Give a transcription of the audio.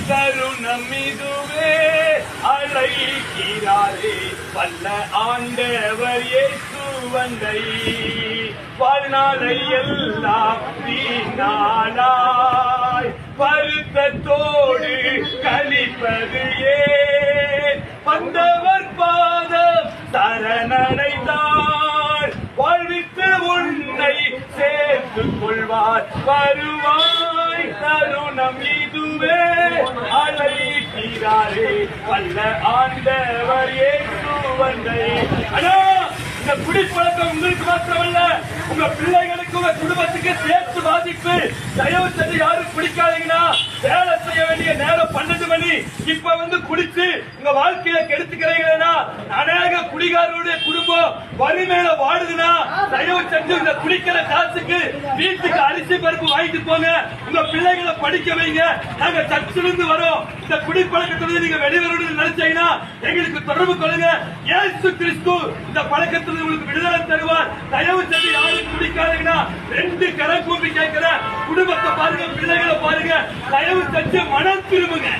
தருணம் இதுவே அழைக்கிறாரே வல்ல ஆண்டவர் இயேசு வந்தை வாழ்நாளை எல்லாம் வீணானாய் வருத்தத்தோடு கழிப்பது ஏன் வந்தவர் பாதம் சரணடைந்தார் வாழ்வித்து உன்னை சேர்த்துக் கொள்வார் வருவாய் தருணம் இதுவே அழைக்கிறாரே வல்ல ஆண்டவர் இயேசு வந்தை. இந்த குடிப்பழக்கம் உங்களுக்கு மாத்திரமல்ல, உங்க பிள்ளைகளுக்கு உங்க குடும்பத்துக்கு சேர்த்து பாதிப்பு. தயவு செஞ்சு யாரும் குடிக்காதீங்கன்னா, வேலை செய்ய வேண்டிய நேரம் 12 மணி இப்ப குடிச்சு உங்க வாழ்க்கையில கெடுத்துக்கிறீங்கன்னா, அநேக குடிகாரருடைய குடும்பம் வறுமையில வாடுதுன்னா, தயவு செஞ்சு இந்த குடிக்கிற காசுக்கு வீட்டுக்கு அரிசி பருப்பு வாங்கிட்டு போங்க, உங்க பிள்ளைகளை படிக்க வைங்க. நாங்க சர்ச்சிலிருந்து வரோம். இந்த குடிப்பழக்கத்திலிருந்து நீங்க வெளிவரணும்னு நினைச்சீங்கன்னா எங்களுக்கு தொடர்பு கொள்ளுங்க. இயேசு கிறிஸ்து இந்த பழக்கத்தில் உங்களுக்கு விடுதலை தருவார். தயவு செஞ்சு யாரும் குடிக்காதீங்கன்னா, 2 கரம் கூப்பி கேட்கிற குடும்பத்தை பாருங்க, பிள்ளைகளை பாருங்க, தயவு செஞ்சு மனம் திரும்புங்க.